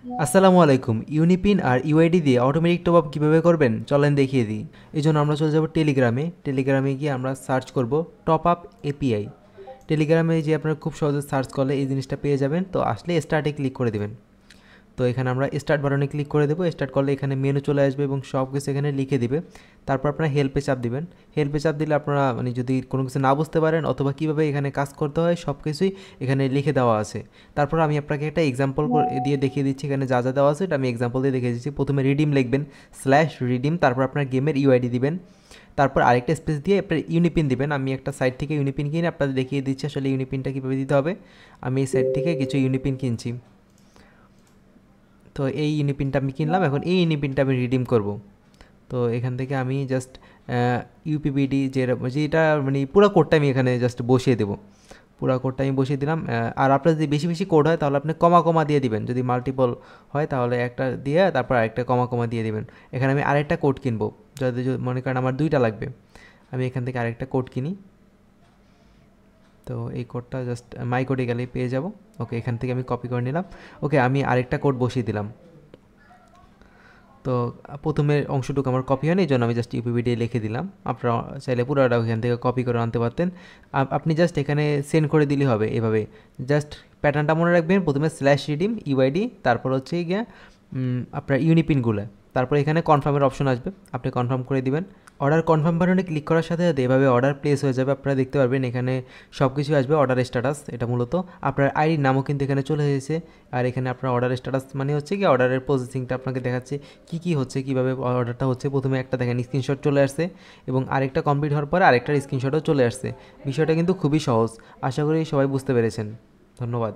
আসসালামু আলাইকুম। ইউনিপিন আর ইউআইডি দিয়ে অটোমেটিক টপ আপ কীভাবে করবেন চলেন দেখিয়ে দিই। এই জন্য আমরা চলে যাব টেলিগ্রামে গিয়ে আমরা সার্চ করব টপ আপ এপিআই। টেলিগ্রামে যে আপনারা খুব সহজে সার্চ করলে এই জিনিসটা পেয়ে যাবেন। তো আসলে স্টার্টে ক্লিক করে দেবেন। তো এখানে আমরা স্টার্ট বাটনে ক্লিক করে দেবো। স্টার্ট করলে এখানে মেনু চলে আসবে এবং সব কিছু এখানে লিখে দিবে। তারপর আপনারা হেল্পে চাপ দিবেন। হেল্পে চাপ দিলে আপনারা যদি কোনো কিছু না বুঝতে পারেন অথবা কীভাবে এখানে কাজ করতে হয় সব কিছুই এখানে লিখে দেওয়া আছে। তারপর আমি আপনাকে একটা এক্সাম্পল দিয়ে দেখিয়ে দিচ্ছি। এখানে যা যা দেওয়া আছে এটা আমি এক্সাম্পল দিয়ে দেখিয়ে দিচ্ছি। প্রথমে রিডিম লিখবেন, /redeem, তারপর আপনার গেমের ইউআইডি দিবেন। তারপর আরেকটা স্পেস দিয়ে আপনার ইউনিপিন দিবেন। আমি একটা সাইট থেকে ইউনিপিন কিনে আপনাদের দেখিয়ে দিচ্ছি আসলে ইউনিপিনটা কীভাবে দিতে হবে। আমি এই সাইট থেকে কিছু ইউনিপিন কিনছি। তো এই ইউনিপিনটা আমি কিনলাম, এখন এই ইউনিপিনটা আমি রিডিম করব। তো এখান থেকে আমি জাস্ট ইউপিপিডি যেটা পুরো কোডটা আমি এখানে জাস্ট বসিয়ে দেবো। পুরো কোডটা আমি বসিয়ে দিলাম। আর আপনার যদি বেশি বেশি কোড হয় তাহলে আপনি কমা কমা দিয়ে দিবেন। যদি মাল্টিপল হয় তাহলে একটা দিয়ে তারপর আরেকটা কমা কমা দিয়ে দিবেন। এখানে আমি আরেকটা কোড কিনবো, যদি মনে করেন আমার দুইটা লাগবে। আমি এখান থেকে আরেকটা কোড কিনি। তো এই কোডটা জাস্ট মাই কোডে গেলেই পেয়ে যাব। ওকে, এখান থেকে আমি কপি করে নিলাম। ওকে, আমি আরেকটা কোড বসিয়ে দিলাম। তো প্রথমের অংশটুকু আমার কপি হয়নি, এই জন্য আমি জাস্ট ইউপিপিডি লিখে দিলাম। আপনারা চাইলে পুরোটা ওইখান থেকে কপি করে আনতে পারতেন। আপনি জাস্ট এখানে সেন্ড করে দিলেই হবে। এভাবে জাস্ট প্যাটার্নটা মনে রাখবেন, প্রথমে /redeem ইউআইডি, তারপর হচ্ছে গিয়ে আপনার ইউনিপিনগুলো, তারপর এখানে কনফার্মের অপশন আসবে, আপনি কনফার্ম করে দিবেন। অর্ডার কনফার্ম বাটনে ক্লিক করার সাথে সাথে এভাবে অর্ডার প্লেস হয়ে যাবে। আপনারা দেখতে পারবেন এখানে সব কিছু আসবে। অর্ডার স্ট্যাটাস, এটা মূলত আপনার আইডির নামও কিন্তু এখানে চলে এসেছে। আর এখানে আপনার অর্ডার স্ট্যাটাস মানে হচ্ছে কি অর্ডারের প্রসেসিংটা আপনাকে দেখাচ্ছে কী হচ্ছে, কীভাবে অর্ডারটা হচ্ছে। প্রথমে একটা দেখেন স্ক্রিনশট চলে আসছে এবং আরেকটা কমপ্লিট হওয়ার পরে আরেকটার স্ক্রিনশটও চলে আসছে। বিষয়টা কিন্তু খুবই সহজ। আশা করি সবাই বুঝতে পেরেছেন। ধন্যবাদ।